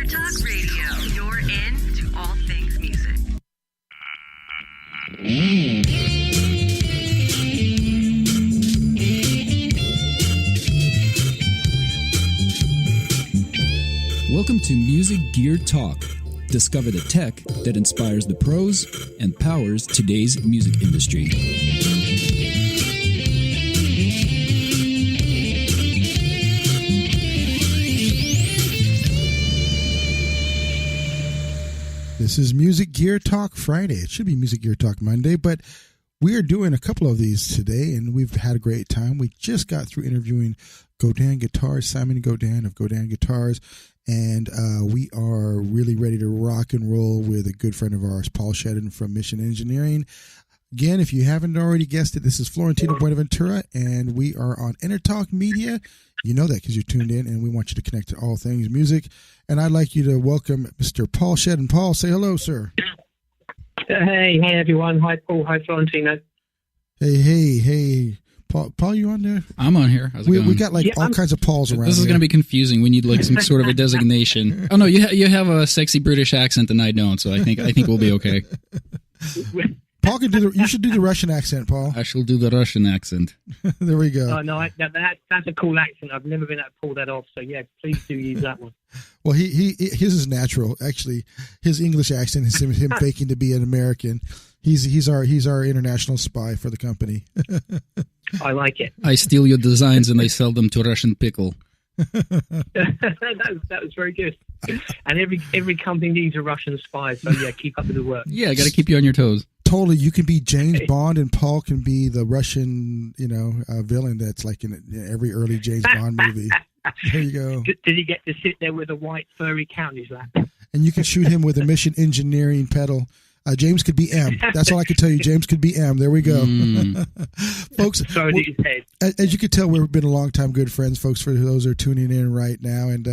Gear Talk Radio. You're in to all things music. Welcome to Music Gear Talk. Discover the tech that inspires the pros and powers today's music industry. This is Music Gear Talk Friday. It should be Music Gear Talk Monday, but we are doing a couple of these today, and we've had a great time. We just got through interviewing Godin Guitars, Simon Godin of Godin Guitars, and we are really ready to rock and roll with a good friend of ours, Paul Shedden from Mission Engineering. Again, if you haven't already guessed it, this is Florentino Buenaventura, and we are on Intertalk Media. You know that because you're tuned in, and we want you to connect to all things music. And I'd like you to welcome Mr. Paul Shedden. Paul, say hello, sir. Hey, everyone. Hi, Paul. Hi, Florentino. Hey. Paul, you on there? I'm on here. How's it going? We got all kinds of Pauls around. This is going to be confusing. We need like some sort of a designation. Oh no, you have a sexy British accent and I don't, so I think we'll be okay. Paul can do you should do the Russian accent, Paul. I shall do the Russian accent. There we go. Oh no, that's a cool accent. I've never been able to pull that off. So yeah, please do use that one. Well, his is natural. Actually, his English accent is him faking to be an American. He's our international spy for the company. I like it. I steal your designs and I sell them to Russian Pickle. that was very good. And every company needs a Russian spy. So yeah, keep up with the work. Yeah, I got to keep you on your toes. Totally, you can be James Bond and Paul can be the Russian, villain that's like in every early James Bond movie. There you go. Did he get to sit there with a white furry cow in his lap? And you can shoot him with a Mission Engineering pedal. James could be M. That's all I can tell you. James could be M. There we go. Folks, as you can tell, we've been a long-time good friends, folks, for those who are tuning in right now. And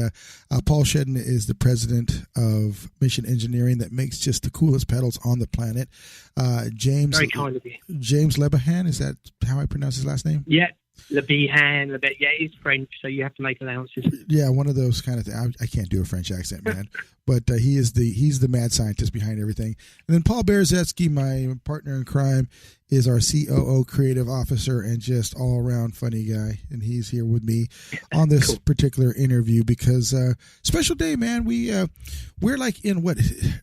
Paul Shedden is the president of Mission Engineering that makes just the coolest pedals on the planet. James, very kind of you. James Lebahan, is that how I pronounce his last name? Yeah. Lebahan, yeah, he's French, so you have to make allowances. Yeah, one of those kind of things. I can't do a French accent, man, but he's the mad scientist behind everything. And then Paul Berezetsky, my partner in crime, is our COO, creative officer, and just all around funny guy. And he's here with me on this particular interview because special day, man. We're like in what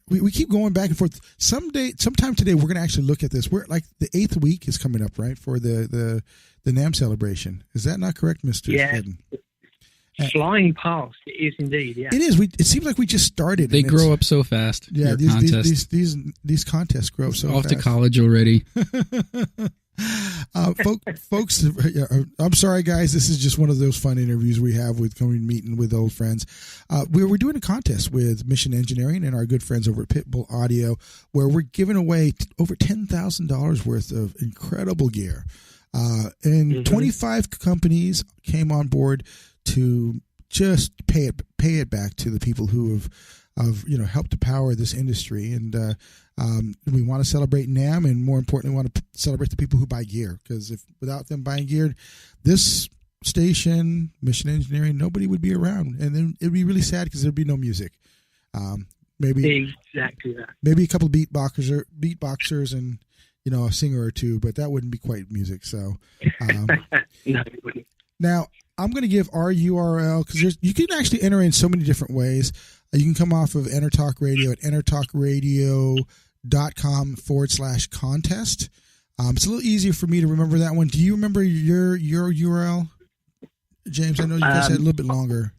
we keep going back and forth. Sometime today, we're gonna actually look at this. We're like the 8th week is coming up, right, for the NAMM celebration. Is that not correct, Mr. Shedden? Flying past, it is indeed. Yeah, it is. It seems like we just started. They grow up so fast. Yeah, these contests grow up so fast. Off to college already. Folks, I'm sorry, guys. This is just one of those fun interviews we have with coming meeting with old friends. We're doing a contest with Mission Engineering and our good friends over at Pitbull Audio, where we're giving away over $10,000 worth of incredible gear. And 25 companies came on board to just pay it back to the people who have helped to power this industry. And we want to celebrate NAMM, and more importantly, we want to celebrate the people who buy gear, because if without them buying gear, this station, Mission Engineering, nobody would be around, and then it'd be really sad because there'd be no music. Maybe exactly that. Maybe a couple of beatboxers and a singer or two, but that wouldn't be quite music. So no, it wouldn't. Now I'm going to give our URL because you can actually enter in so many different ways. You can come off of Entertalk Radio at entertalkradio.com/contest. It's a little easier for me to remember that one. Do you remember your URL, James? I know you guys had a little bit longer.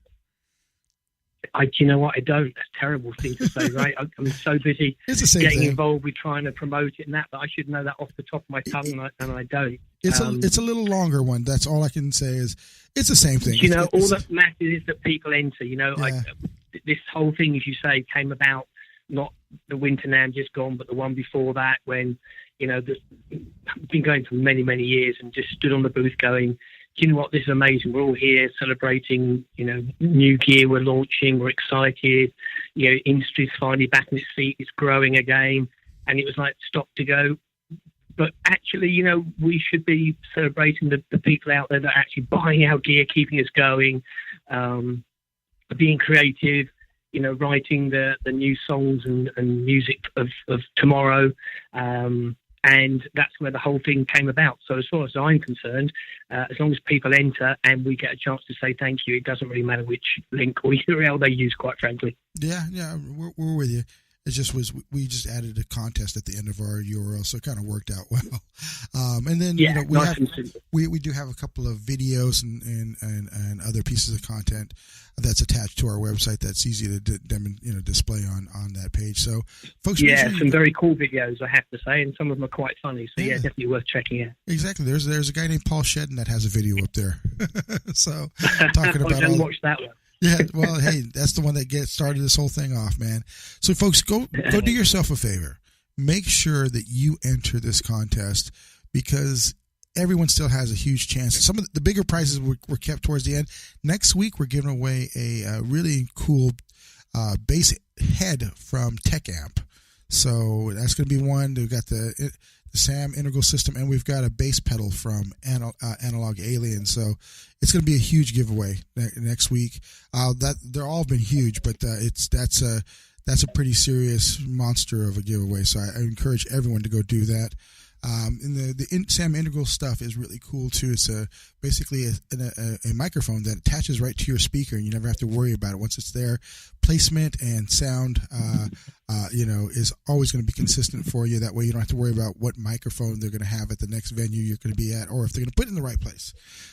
You know what? I don't. That's a terrible thing to say, right? I'm so busy getting involved with trying to promote it and that I should know that off the top of my tongue, and I don't. It's a little longer one. That's all I can say is it's the same thing. All that matters is that people enter. This whole thing, as you say, came about not the winter NAMM just gone, but the one before that, when I've been going for many, many years and just stood on the booth going, you know what, this is amazing. We're all here celebrating, new gear we're launching. We're excited. Industry's finally back in its feet. It's growing again. And it was like, stop to go. But actually, we should be celebrating the people out there that are actually buying our gear, keeping us going, being creative, writing the new songs and music of tomorrow. And that's where the whole thing came about. So as far as I'm concerned, as long as people enter and we get a chance to say thank you, it doesn't really matter which link or URL they use, quite frankly. Yeah, we're with you. It just was, we just added a contest at the end of our URL, so it kind of worked out well. And then we do have a couple of videos and other pieces of content that's attached to our website that's easy to display on that page. So folks, some very cool videos, I have to say, and some of them are quite funny. So definitely worth checking out. Exactly. There's a guy named Paul Shedden that has a video up there. So talking about I didn't watch that one. Yeah, well, hey, that's the one that started this whole thing off, man. So, folks, go do yourself a favor. Make sure that you enter this contest because everyone still has a huge chance. Some of the bigger prizes were kept towards the end. Next week, we're giving away a really cool bass head from Tech Amp. So that's going to be one. We've got the SAM integral system, and we've got a bass pedal from Analog Alien. So it's going to be a huge giveaway next week. They're all been huge, but that's a pretty serious monster of a giveaway. So I encourage everyone to go do that. And the SAM integral stuff is really cool too. It's basically a microphone that attaches right to your speaker, and you never have to worry about it once it's there. Placement and sound, is always going to be consistent for you. That way, you don't have to worry about what microphone they're going to have at the next venue you're going to be at, or if they're going to put it in the right place.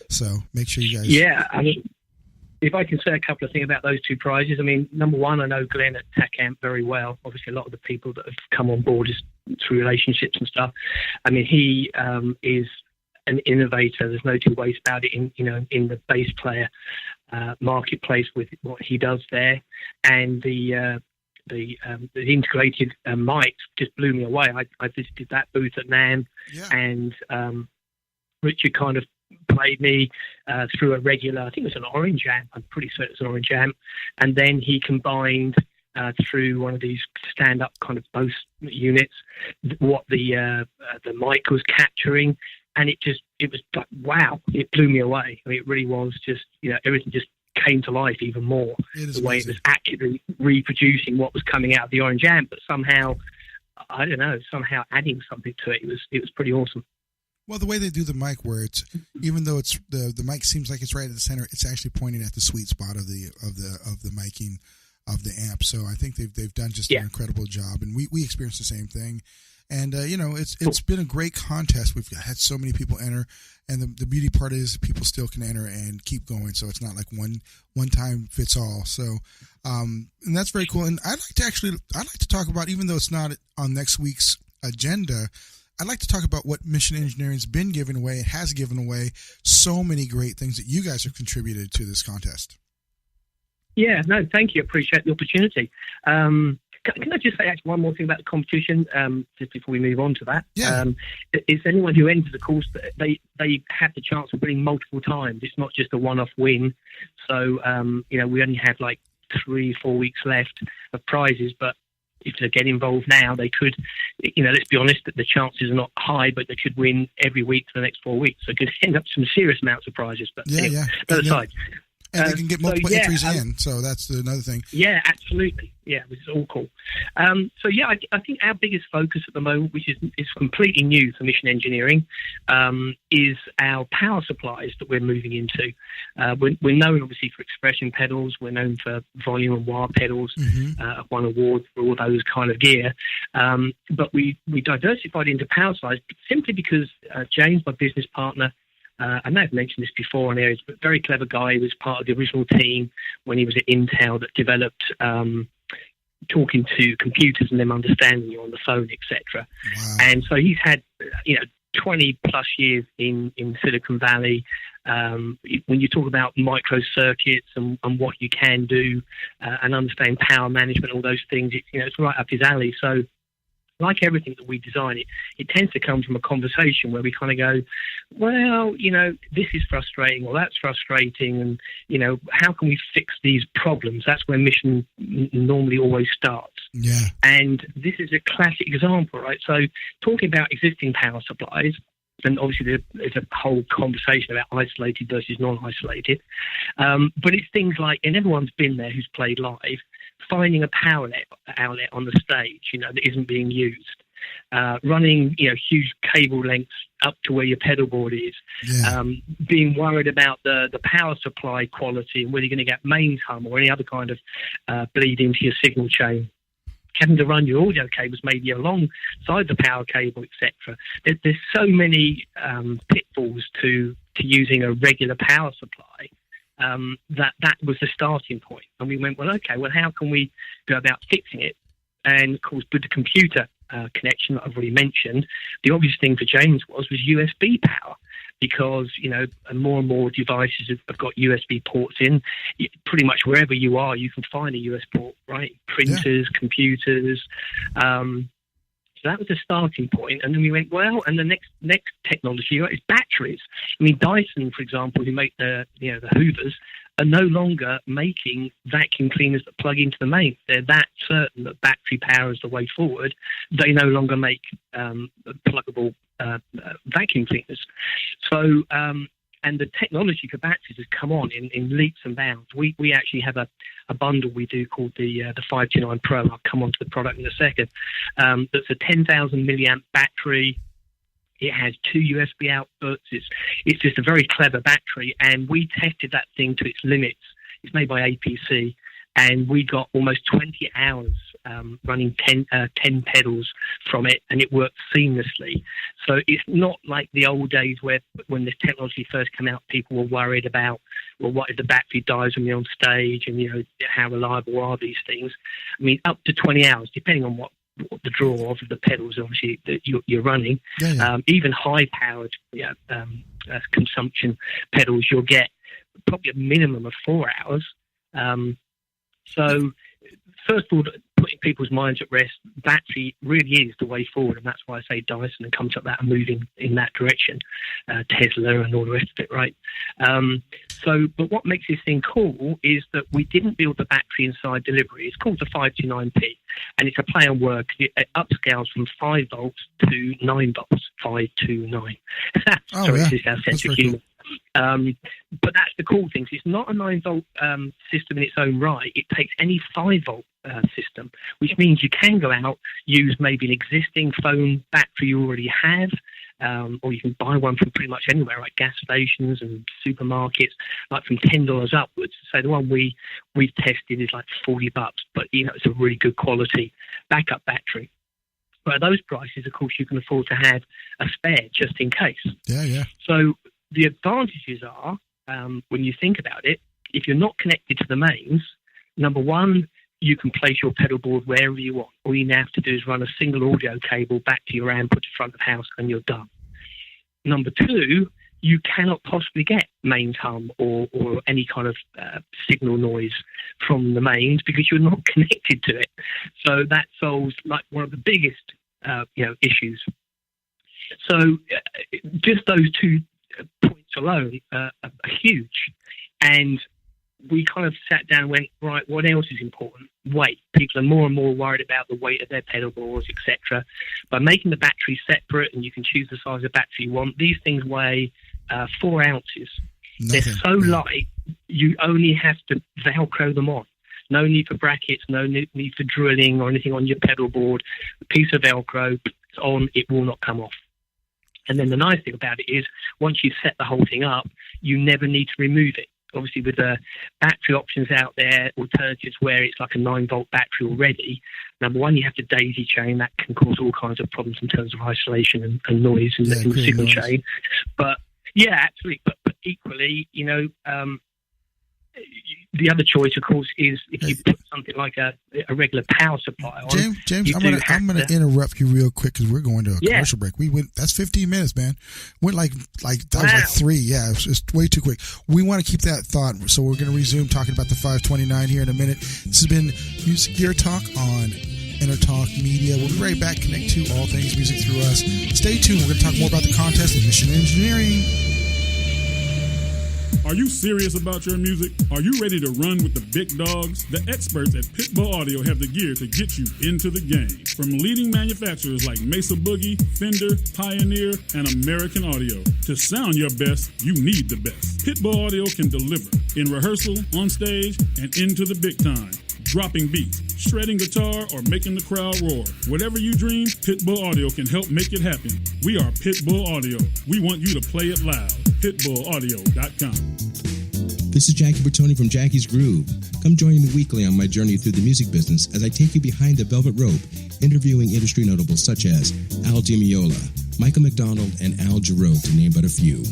So make sure you guys. Yeah, I mean, if I can say a couple of things about those two prizes, I mean, number one, I know Glenn at Tech Amp very well. Obviously, a lot of the people that have come on board is through relationships and stuff. I mean, he is an innovator. There's no two ways about it in the bass player marketplace with what he does there, and the integrated mics just blew me away. I visited that booth at NAMM, and Richard kind of played me through a regular, I think it was an orange amp, I'm pretty certain it was an orange amp, and then he combined through one of these stand-up kind of Bose units what the mic was capturing, and it was like, wow, it blew me away. I mean, it really was just, everything just came to life even more. The way it was accurately reproducing what was coming out of the orange amp, but somehow adding something to it. It was pretty awesome. Well, the way they do the mic, where it's, even though it's the mic seems like it's right at the center, it's actually pointing at the sweet spot of the miking of the amp. So I think they've done just an incredible job, and we experienced the same thing. And it's been a great contest. We've had so many people enter, and the beauty part is people still can enter and keep going. So it's not like one time fits all. So and that's very cool. And I'd like to talk about, even though it's not on next week's agenda, I'd like to talk about what Mission Engineering's been giving away. It has given away so many great things that you guys have contributed to this contest. Yeah, no, thank you. Appreciate the opportunity. Can I just say actually one more thing about the competition, just before we move on to that? Yeah. Is anyone who enters the course, they have the chance of winning multiple times. It's not just a one-off win. So, we only have like 3-4 weeks left of prizes, but if they get involved now, they could, let's be honest, that the chances are not high, but they could win every week for the next 4 weeks. So it could end up some serious amounts of prizes. But that aside. And they can get multiple entries in, so that's another thing. Yeah, absolutely. Yeah, which is all cool. I think our biggest focus at the moment, which is completely new for Mission Engineering, is our power supplies that we're moving into. We're known, obviously, for expression pedals. We're known for volume and wah pedals. Won awards for all those kind of gear. But we diversified into power supplies simply because James, my business partner, I may have mentioned this before on air, he's a very clever guy. He was part of the original team when he was at Intel that developed talking to computers and them understanding you on the phone, etc. Wow. And so he's had 20 plus years in Silicon Valley. When you talk about microcircuits and what you can do and understand power management, all those things, it's right up his alley. So like everything that we design, it tends to come from a conversation where we kind of go, well, this is frustrating or that's frustrating, and, how can we fix these problems? That's where Mission normally always starts. Yeah. And this is a classic example, right? So talking about existing power supplies, and obviously there's a whole conversation about isolated versus non-isolated, but it's things like, and everyone's been there who's played live, finding a power outlet on the stage, that isn't being used. Running, huge cable lengths up to where your pedal board is, being worried about the power supply quality and whether you're going to get mains hum or any other kind of bleed into your signal chain. Having to run your audio cables maybe alongside the power cable, etc. There's so many pitfalls to using a regular power supply that was the starting point. And we went, how can we go about fixing it? And of course, with the computer connection that I've already mentioned, the obvious thing for James was USB power, because more and more devices have got USB ports in. Pretty much wherever you are, you can find a USB port, right? Printers, computers. So that was the starting point. And then we went, and the next technology is batteries. I mean, Dyson, for example, who make the Hoovers, are no longer making vacuum cleaners that plug into the mains. They're that certain that battery power is the way forward. They no longer make pluggable vacuum cleaners. So, and the technology for batteries has come on in leaps and bounds. We actually have a bundle we do called the 529 Pro. I'll come on to the product in a second. That's a 10,000 milliamp battery. It has 2 USB outputs. It's just a very clever battery, and we tested that thing to its limits. It's made by APC, and we got almost 20 hours running 10 pedals from it, and it worked seamlessly. So it's not like the old days where when this technology first came out, people were worried about, what if the battery dies when you're on stage, and how reliable are these things? I mean, up to 20 hours, depending on what the draw of the pedals, obviously, that you're running. Even high-powered consumption pedals, you'll get probably a minimum of 4 hours. So, first of all, putting people's minds at rest, battery really is the way forward, and that's why I say Dyson and comes up that and moving in that direction, Tesla and all the rest of it, right? But what makes this thing cool is that we didn't build the battery inside delivery. It's called the 529P, and it's a play on work. It upscales from 5 volts to 9 volts, 5 to 9. This is our sense of humour. But that's the cool thing. It's not a 9-volt system in its own right. It takes any 5-volt system, which means you can go out, use maybe an existing phone battery you already have, or you can buy one from pretty much anywhere, like gas stations and supermarkets, like from $10 upwards. So the one we've tested is like $40, but it's a really good quality backup battery. But at those prices, of course, you can afford to have a spare just in case. Yeah. So the advantages are, when you think about it, if you're not connected to the mains, number one, you can place your pedal board wherever you want. All you now have to do is run a single audio cable back to your amp at the front of the house, and you're done. Number two, you cannot possibly get mains hum or any kind of signal noise from the mains because you're not connected to it. So that solves like one of the biggest issues. So just those 2 points alone are huge. And we kind of sat down and went, right, what else is important? Weight. People are more and more worried about the weight of their pedal boards, etc. By making the battery separate, and you can choose the size of battery you want, these things weigh 4 ounces. They're so light, you only have to Velcro them on. No need for brackets, no need for drilling or anything on your pedal board. A piece of Velcro, it's on, it will not come off. And then the nice thing about it is, once you've set the whole thing up, you never need to remove it. Obviously, with the battery options out there, alternatives where it's like a 9-volt battery already, number one, you have to daisy chain. That can cause all kinds of problems in terms of isolation and noise in the signal chain. But, yeah, absolutely. But equally, the other choice, of course, is if you put something like a regular power supply on. James, I'm going to interrupt you real quick because we're going to a commercial break. That's 15 minutes, man. Went like that was like 3. Yeah, it's just way too quick. We want to keep that thought, so we're going to resume talking about the 529 here in a minute. This has been Music Gear Talk on Intertalk Media. We'll be right back. Connect to all things music through us. Stay tuned. We're going to talk more about the contest and Mission Engineering. Are you serious about your music? Are you ready to run with the big dogs? The experts at Pitbull Audio have the gear to get you into the game. From leading manufacturers like Mesa Boogie, Fender, Pioneer, and American Audio. To sound your best, you need the best. Pitbull Audio can deliver in rehearsal, on stage, and into the big time. dropping beats, shredding guitar, or making the crowd roar. Whatever you dream, Pitbull Audio can help make it happen. We are Pitbull Audio. We want you to play it loud. PitbullAudio.com. This is Jackie Bertoni from Jackie's Groove. Come join me weekly on my journey through the music business as I take you behind the velvet rope, interviewing industry notables such as Al Di Meola, Michael McDonald, and Al Jarreau, to name but a few.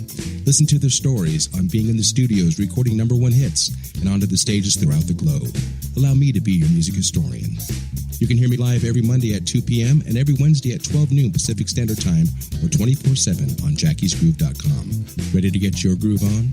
Listen to their stories on being in the studios recording #1 hits and onto the stages throughout the globe. Allow me to be your music historian. You can hear me live every Monday at 2 p.m. and every Wednesday at 12 noon Pacific Standard Time or 24/7 on jackiesgroove.com. Ready to get your groove on?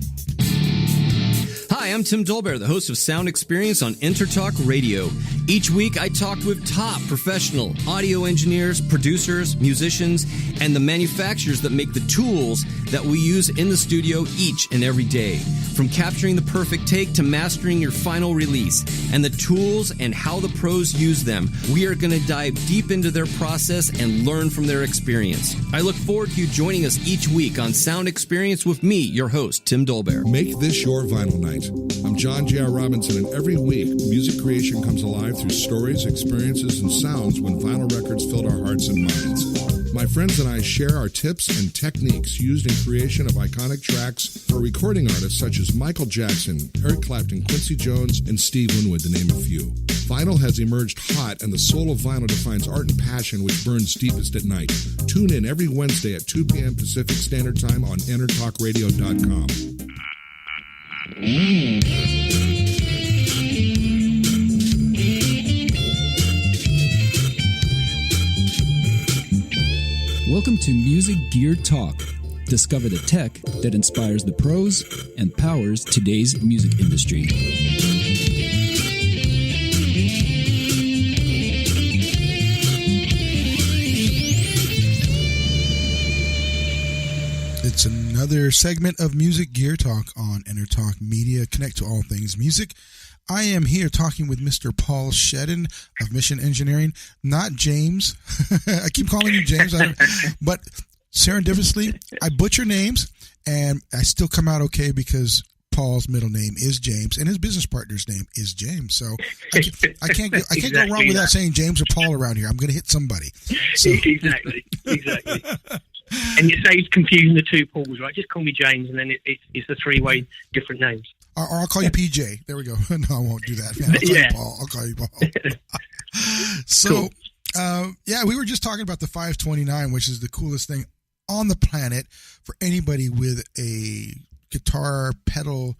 Hi, I'm Tim Dolbear, the host of Sound Experience on Intertalk Radio. Each week, I talk with top professional audio engineers, producers, musicians, and the manufacturers that make the tools that we use in the studio each and every day. From capturing the perfect take to mastering your final release, and the tools and how the pros use them, we are going to dive deep into their process and learn from their experience. I look forward to you joining us each week on Sound Experience with me, your host, Tim Dolbear. Make this your vinyl night. I'm John J.R. Robinson, and every week, music creation comes alive through stories, experiences, and sounds when vinyl records filled our hearts and minds. My friends and I share our tips and techniques used in creation of iconic tracks for recording artists such as Michael Jackson, Eric Clapton, Quincy Jones, and Steve Winwood, to name a few. Vinyl has emerged hot, and the soul of vinyl defines art and passion which burns deepest at night. Tune in every Wednesday at 2 p.m. Pacific Standard Time on intertalkradio.com. Welcome to Music Gear Talk. Discover the tech that inspires the pros and powers today's music industry. It's another segment of Music Gear Talk on Intertalk Media. Connect to all things music. I am here talking with Mr. Paul Shedden of Mission Engineering, not James. I keep calling you James, but serendipitously, I butcher names, and I still come out okay because Paul's middle name is James, and his business partner's name is James. So I can't go wrong without saying James or Paul around here. I'm going to hit somebody. So. Exactly. And you say it's confusing the two Pauls, right? Just call me James, and then it's a three-way different names. Or I'll call you PJ. There we go. No, I won't do that. Man, I'll call you Paul. So, cool. We were just talking about the 529, which is the coolest thing on the planet for anybody with a guitar pedal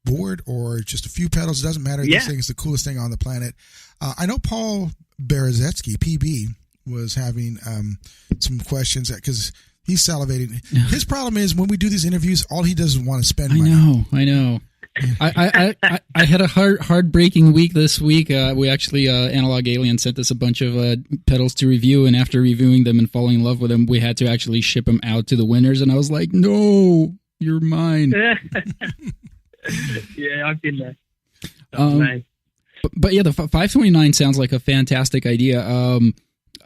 board or just a few pedals. It doesn't matter. Yeah. This thing is the coolest thing on the planet. I know Paul Berezetsky, PB, was having some questions because he's salivating. His problem is when we do these interviews, all he does is want to spend money. I know. I had a heartbreaking week this week. We actually, Analog Alien sent us a bunch of pedals to review, and after reviewing them and falling in love with them, we had to actually ship them out to the winners, and I was like, no, you're mine. Yeah, I've been there. But yeah, the 529 sounds like a fantastic idea.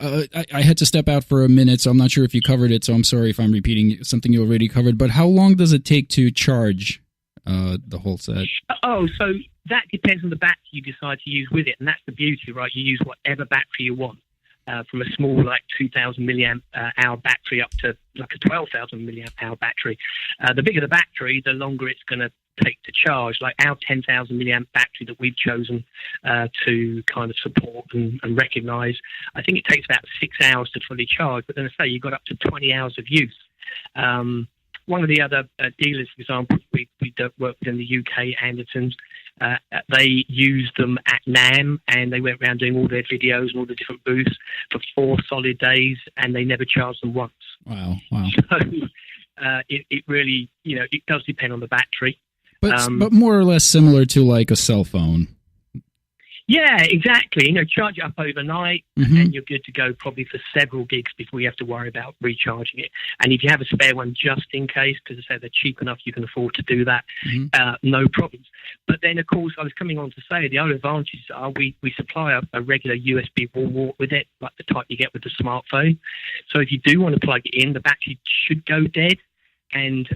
I had to step out for a minute, so I'm not sure if you covered it, so I'm sorry if I'm repeating something you already covered. But how long does it take to charge the whole set? Oh, so that depends on the battery you decide to use with it, and that's the beauty, right? You use whatever battery you want, from a small, like 2,000 milliamp hour battery up to like a 12,000 milliamp hour battery. The bigger the battery, the longer it's going to take to charge. Like our 10,000 milliamp battery that we've chosen to kind of support and recognize, I think it takes about 6 hours to fully charge. But then I say you've got up to 20 hours of use. One of the other dealers, for example, we work with in the UK, Andertons, they used them at NAMM, and they went around doing all their videos and all the different booths for 4 solid days, and they never charged them once. Wow. So it really, it does depend on the battery. But more or less similar to like a cell phone. Yeah, exactly. Charge it up overnight, and you're good to go probably for several gigs before you have to worry about recharging it. And if you have a spare one just in case, because I say they're cheap enough, you can afford to do that, no problems. But then, of course, I was coming on to say the other advantages are we supply a regular USB wall wart with it, like the type you get with the smartphone. So if you do want to plug it in, the battery should go dead. And,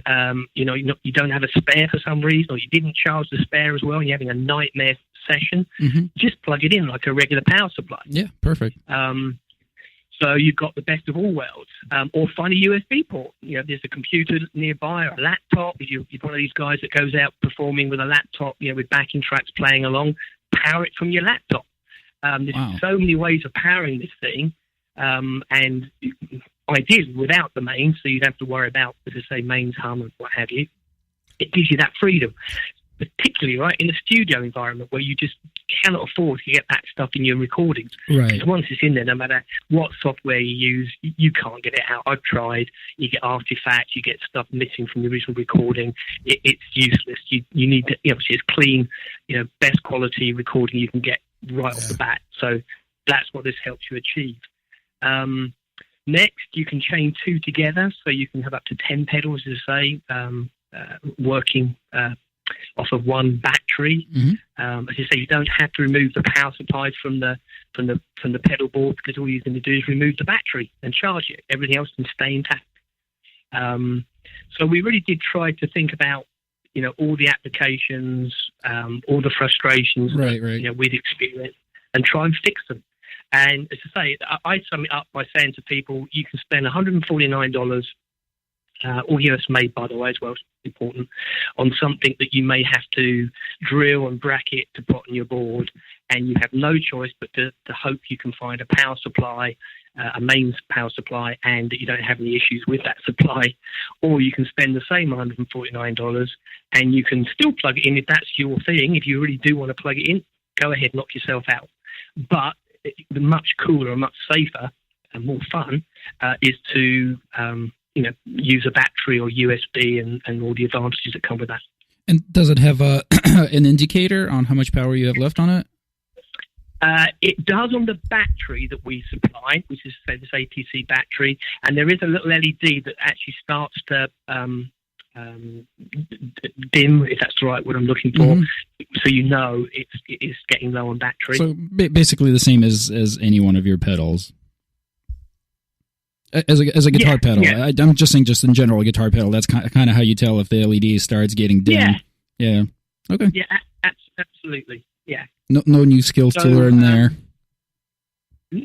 you don't have a spare for some reason, or you didn't charge the spare as well, and you're having a nightmare session, Mm-hmm. just plug it in like a regular power supply. Yeah, perfect. So you've got the best of all worlds. Or find a USB port. You know, there's a computer nearby or a laptop. If you're one of these guys that goes out performing with a laptop, you know, with backing tracks playing along, power it from your laptop. There's so many ways of powering this thing. And ideally without the mains, so you'd have to worry about, as I say, mains hum and what have you. It gives you that freedom, particularly right in a studio environment where you just cannot afford to get that stuff in your recordings. Right. Because once it's in there, no matter what software you use, you can't get it out. I've tried. You get artifacts, you get stuff missing from the original recording. It's useless. You need to, obviously it's clean, best quality recording you can get right off the bat. So that's what this helps you achieve. Next, you can chain two together, so you can have up to 10 pedals, as I say, working off of one battery. Mm-hmm. As you say, you don't have to remove the power supplies from the pedal board, because all you're going to do is remove the battery and charge it. Everything else can stay intact. So we really did try to think about, all the applications, all the frustrations that, we'd experienced, and try and fix them. And as I say, I sum it up by saying to people, you can spend $149, all US made, by the way, as well, it's important, on something that you may have to drill and bracket to put on your board, and you have no choice but to hope you can find a power supply, a mains power supply, and that you don't have any issues with that supply. Or you can spend the same $149 and you can still plug it in if that's your thing. If you really do want to plug it in, go ahead, knock yourself out. But the much cooler and much safer and more fun is to use a battery or USB and all the advantages that come with that. And does it have an indicator on how much power you have left on it? It does on the battery that we supply, which is, say, this APC battery, and there is a little LED that actually starts to dim, if that's the right word I'm looking for, so it is getting low on battery. So basically the same as any one of your pedals. As a guitar pedal. Yeah. I'm just saying, just in general, a guitar pedal, that's kind of how you tell if the LED starts getting dim. Yeah. Okay. Yeah, absolutely. Yeah. No new skills to learn there.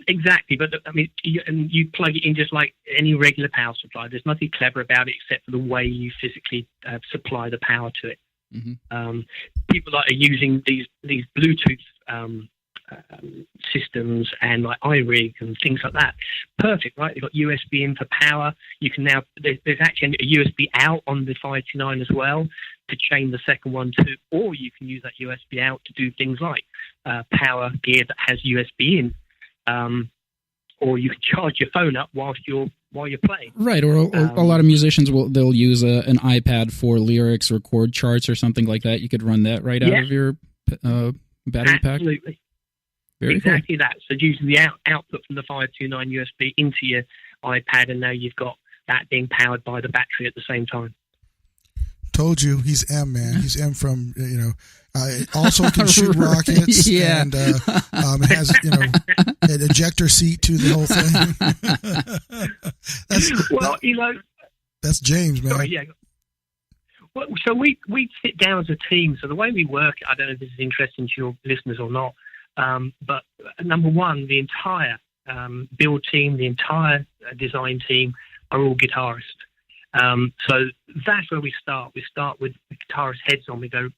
Exactly, but I mean, you plug it in just like any regular power supply. There's nothing clever about it except for the way you physically supply the power to it. Mm-hmm. People are using these Bluetooth systems and like iRig and things like that. Perfect, right? They've got USB in for power. You can now, there's actually a USB out on the 529 as well to chain the second one to, or you can use that USB out to do things like power gear that has USB in. Or you can charge your phone up while you're playing. Right, or a lot of musicians they'll use an iPad for lyrics or chord charts or something like that. You could run that right out of your battery pack. Absolutely. Very cool. That. So using the output from the 529 USB into your iPad, and now you've got that being powered by the battery at the same time. Told you, he's M, man. He's M from, also can shoot rockets and has, an ejector seat to the whole thing. That's James, man. Sorry, yeah. Well, so we sit down as a team. So the way we work, I don't know if this is interesting to your listeners or not, but number one, the entire build team, the entire design team are all guitarists. So that's where we start. We start with the guitarist heads on. We go,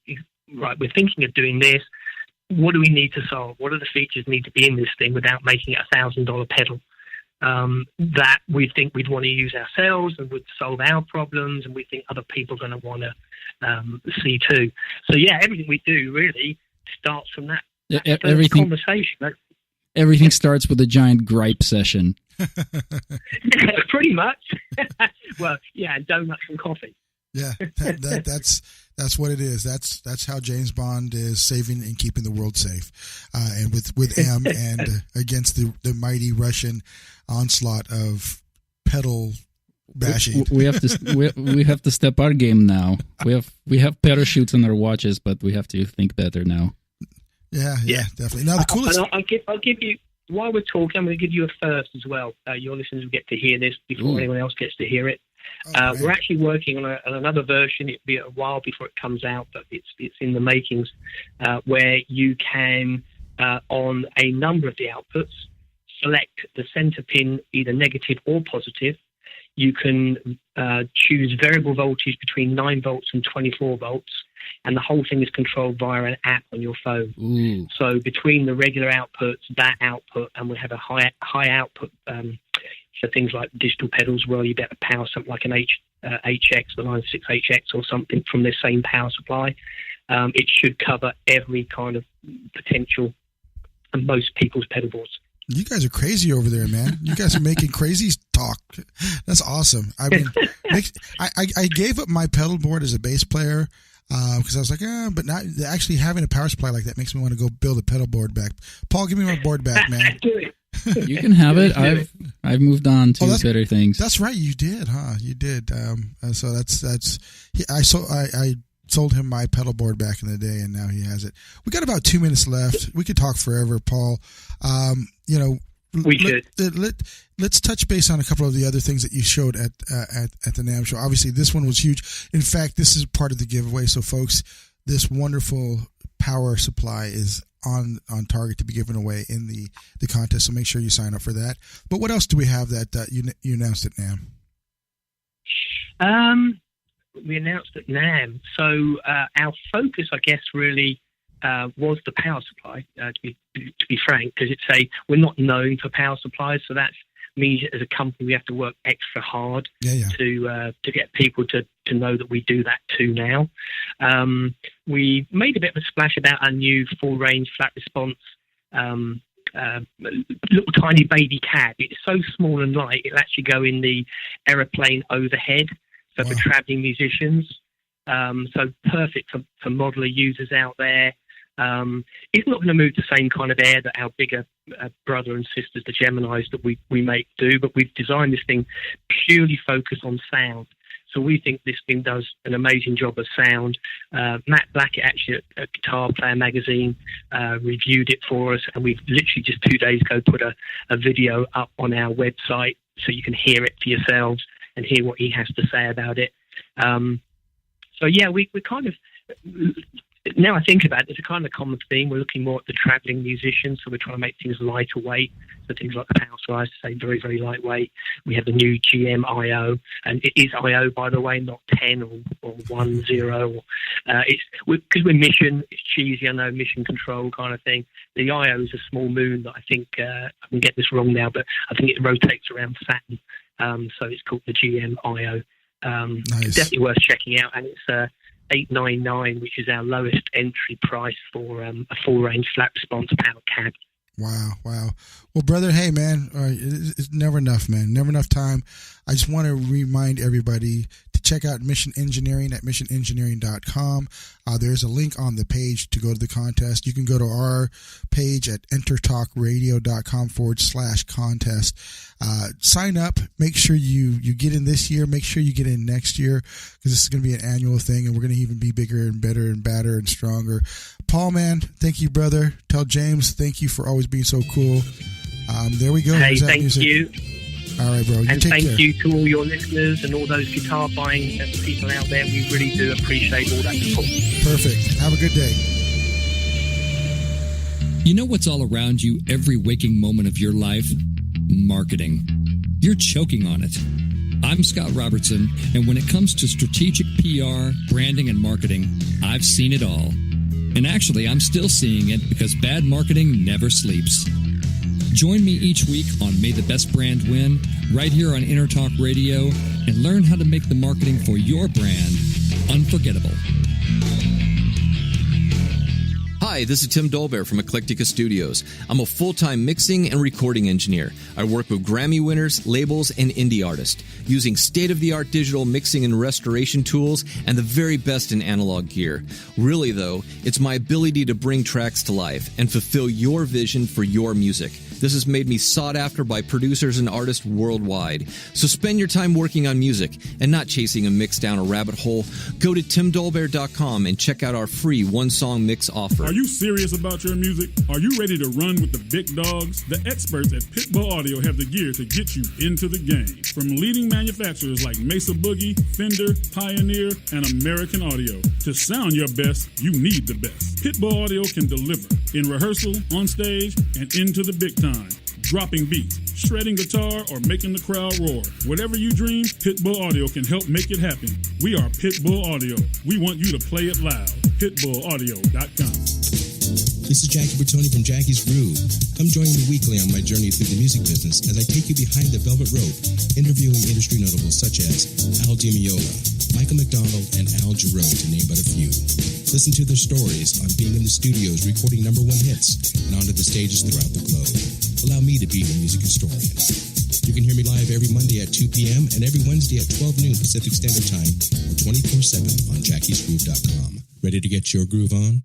right, we're thinking of doing this. What do we need to solve? What are the features need to be in this thing without making it $1,000 pedal? That we think we'd want to use ourselves and would solve our problems, and we think other people are going to want to see too. So yeah, everything we do really starts from that everything, conversation. Everything starts with a giant gripe session. Yeah, pretty much. Well, yeah, donuts and coffee. Yeah, that's what it is. That's how James Bond is saving and keeping the world safe, and with M and against the mighty Russian onslaught of pedal bashing. We have to step our game now. We have parachutes on our watches, but we have to think better now. Yeah, definitely. Now the coolest. I'll give you. While we're talking, I'm going to give you a first as well. Your listeners will get to hear this before anyone else gets to hear it. We're actually working on another version. It'll be a while before it comes out, but it's in the makings, where you can, on a number of the outputs, select the center pin, either negative or positive. You can choose variable voltage between 9 volts and 24 volts, and the whole thing is controlled via an app on your phone. Ooh. So between the regular outputs, that output, and we have a high output for things like digital pedals, where you get a power something like an HX, the Line 6 HX or something from the same power supply. It should cover every kind of potential and most people's pedal boards. You guys are crazy over there, man. You guys are making crazy talk. That's awesome. I mean, I gave up my pedal board as a bass player because I was like, but not actually having a power supply like that makes me want to go build a pedal board back. Paul, give me my board back, man. You can have it. I've moved on to better things. That's right. You did, huh? You did. So I sold him my pedal board back in the day, and now he has it. We got about 2 minutes left. We could talk forever, Paul. We should. Let's touch base on a couple of the other things that you showed at the NAMM show. Obviously, this one was huge. In fact, this is part of the giveaway. So, folks, this wonderful power supply is on target to be given away in the contest. So make sure you sign up for that. But what else do we have that you announced at NAMM? We announced at NAMM. So our focus, I guess, really was the power supply. To be frank, because we're not known for power supplies, so that means as a company we have to work extra hard to get people to know that we do that too. Now, we made a bit of a splash about our new full range flat response. Little tiny baby cab. It's so small and light, it'll actually go in the aeroplane overhead. So for traveling musicians, so perfect for modeler users out there. It's not going to move the same kind of air that our bigger brother and sisters, the Geminis that we make, do, but we've designed this thing purely focused on sound. So we think this thing does an amazing job of sound. Matt Blackett, actually at Guitar Player magazine, reviewed it for us, and we've literally just 2 days ago put a video up on our website so you can hear it for yourselves and hear what he has to say about it. So yeah, we kind of, now I think about it, it's a kind of common theme. We're looking more at the traveling musicians, so we're trying to make things lighter weight. So things like the power supply, to say very, very lightweight. We have the new GM IO, and it is IO, by the way, not 10 or 10. It's because we're Mission. It's cheesy, I know, Mission Control kind of thing. The IO is a small moon that I think I can get this wrong now, but I think it rotates around Saturn. So it's called the GM IO. Nice. Definitely worth checking out, and it's $899, which is our lowest entry price for a full range flat response power cab. Wow. Well, brother, hey, man, it's never enough, man. Never enough time. I just want to remind everybody to check out Mission Engineering at missionengineering.com. There's a link on the page to go to the contest. You can go to our page at entertalkradio.com/contest. Sign up. Make sure you get in this year. Make sure you get in next year, because this is going to be an annual thing, and we're going to even be bigger and better and badder and stronger. Paul, man, thank you, brother. Tell James thank you for always being so cool. There we go. Hey, thank you. All right, bro. And thank you to all your listeners and all those guitar buying people out there. We really do appreciate all that support. Perfect. Have a good day. You know what's all around you every waking moment of your life? Marketing. You're choking on it. I'm Scott Robertson, and when it comes to strategic PR, branding, and marketing, I've seen it all. And actually, I'm still seeing it, because bad marketing never sleeps. Join me each week on May the Best Brand Win, right here on Intertalk Radio, and learn how to make the marketing for your brand unforgettable. Hi, this is Tim Dolbear from Eclectica Studios. I'm a full-time mixing and recording engineer. I work with Grammy winners, labels, and indie artists, using state-of-the-art digital mixing and restoration tools and the very best in analog gear. Really, though, it's my ability to bring tracks to life and fulfill your vision for your music. This has made me sought after by producers and artists worldwide. So spend your time working on music and not chasing a mix down a rabbit hole. Go to timdolbear.com and check out our free one-song mix offer. Are you serious about your music? Are you ready to run with the big dogs? The experts at Pitbull Audio have the gear to get you into the game. From leading manufacturers like Mesa Boogie, Fender, Pioneer, and American Audio. To sound your best, you need the best. Pitbull Audio can deliver in rehearsal, on stage, and into the big time. Dropping beats, shredding guitar, or making the crowd roar. Whatever you dream, Pitbull Audio can help make it happen. We are Pitbull Audio. We want you to play it loud. PitbullAudio.com. This is Jackie Bertoni from Jackie's Groove. Come join me weekly on my journey through the music business as I take you behind the velvet rope, interviewing industry notables such as Al DiMeola, Michael McDonald, and Al Jarreau, to name but a few. Listen to their stories on being in the studios recording #1 hits and onto the stages throughout the globe. Allow me to be your music historian. You can hear me live every Monday at 2 p.m. and every Wednesday at 12 noon Pacific Standard Time or 24/7 on jackiesgroove.com. Ready to get your groove on?